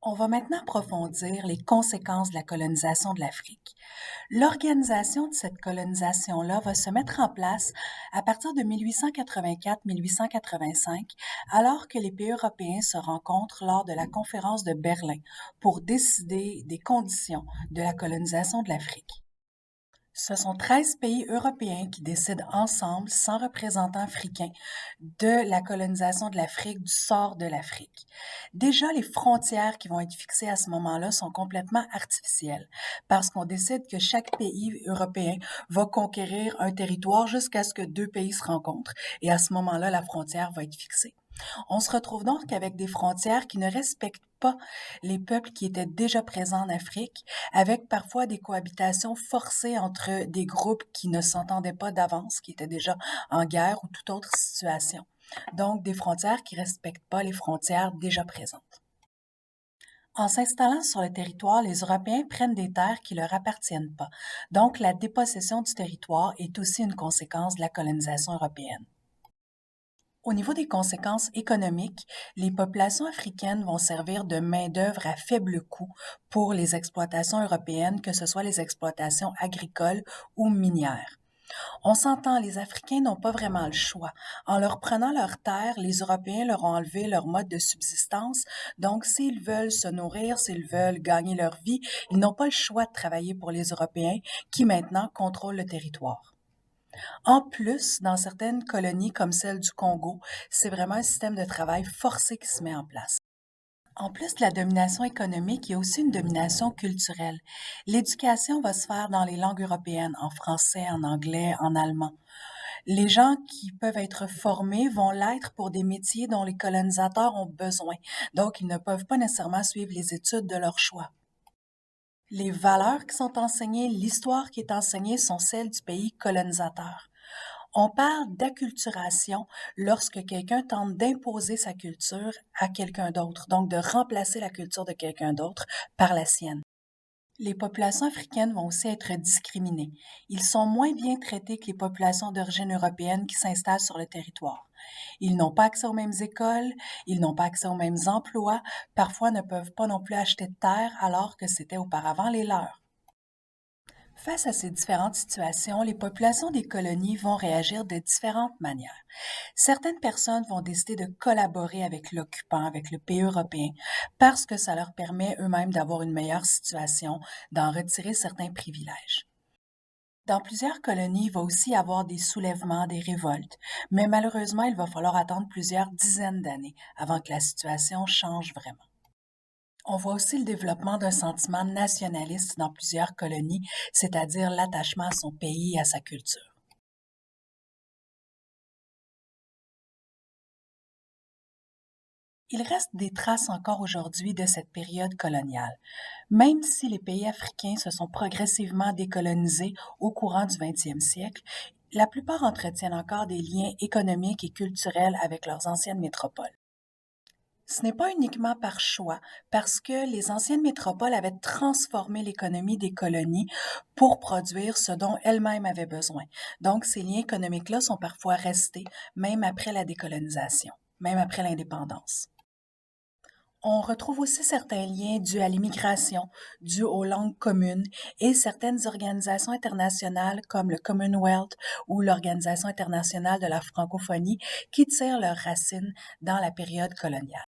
On va maintenant approfondir les conséquences de la colonisation de l'Afrique. L'organisation de cette colonisation-là va se mettre en place à partir de 1884-1885, alors que les pays européens se rencontrent lors de la conférence de Berlin pour décider des conditions de la colonisation de l'Afrique. Ce sont 13 pays européens qui décident ensemble, sans représentants africains, de la colonisation de l'Afrique, du sort de l'Afrique. Déjà, les frontières qui vont être fixées à ce moment-là sont complètement artificielles, parce qu'on décide que chaque pays européen va conquérir un territoire jusqu'à ce que deux pays se rencontrent, et à ce moment-là, la frontière va être fixée. On se retrouve donc avec des frontières qui ne respectent pas les peuples qui étaient déjà présents en Afrique, avec parfois des cohabitations forcées entre des groupes qui ne s'entendaient pas d'avance, qui étaient déjà en guerre ou toute autre situation. Donc, des frontières qui ne respectent pas les frontières déjà présentes. En s'installant sur le territoire, les Européens prennent des terres qui ne leur appartiennent pas. Donc, la dépossession du territoire est aussi une conséquence de la colonisation européenne. Au niveau des conséquences économiques, les populations africaines vont servir de main-d'œuvre à faible coût pour les exploitations européennes, que ce soit les exploitations agricoles ou minières. On s'entend, les Africains n'ont pas vraiment le choix. En leur prenant leurs terres, les Européens leur ont enlevé leur mode de subsistance. Donc, s'ils veulent se nourrir, s'ils veulent gagner leur vie, ils n'ont pas le choix de travailler pour les Européens qui maintenant contrôlent le territoire. En plus, dans certaines colonies comme celle du Congo, c'est vraiment un système de travail forcé qui se met en place. En plus de la domination économique, il y a aussi une domination culturelle. L'éducation va se faire dans les langues européennes, en français, en anglais, en allemand. Les gens qui peuvent être formés vont l'être pour des métiers dont les colonisateurs ont besoin. Donc, ils ne peuvent pas nécessairement suivre les études de leur choix. Les valeurs qui sont enseignées, l'histoire qui est enseignée sont celles du pays colonisateur. On parle d'acculturation lorsque quelqu'un tente d'imposer sa culture à quelqu'un d'autre, donc de remplacer la culture de quelqu'un d'autre par la sienne. Les populations africaines vont aussi être discriminées. Ils sont moins bien traités que les populations d'origine européenne qui s'installent sur le territoire. Ils n'ont pas accès aux mêmes écoles, ils n'ont pas accès aux mêmes emplois, parfois ne peuvent pas non plus acheter de terre alors que c'était auparavant les leurs. Face à ces différentes situations, les populations des colonies vont réagir de différentes manières. Certaines personnes vont décider de collaborer avec l'occupant, avec le pays européen, parce que ça leur permet eux-mêmes d'avoir une meilleure situation, d'en retirer certains privilèges. Dans plusieurs colonies, il va aussi y avoir des soulèvements, des révoltes, mais malheureusement, il va falloir attendre plusieurs dizaines d'années avant que la situation change vraiment. On voit aussi le développement d'un sentiment nationaliste dans plusieurs colonies, c'est-à-dire l'attachement à son pays et à sa culture. Il reste des traces encore aujourd'hui de cette période coloniale. Même si les pays africains se sont progressivement décolonisés au courant du 20e siècle, la plupart entretiennent encore des liens économiques et culturels avec leurs anciennes métropoles. Ce n'est pas uniquement par choix, parce que les anciennes métropoles avaient transformé l'économie des colonies pour produire ce dont elles-mêmes avaient besoin. Donc, ces liens économiques-là sont parfois restés, même après la décolonisation, même après l'indépendance. On retrouve aussi certains liens dus à l'immigration, dus aux langues communes et certaines organisations internationales comme le Commonwealth ou l'Organisation internationale de la francophonie qui tirent leurs racines dans la période coloniale.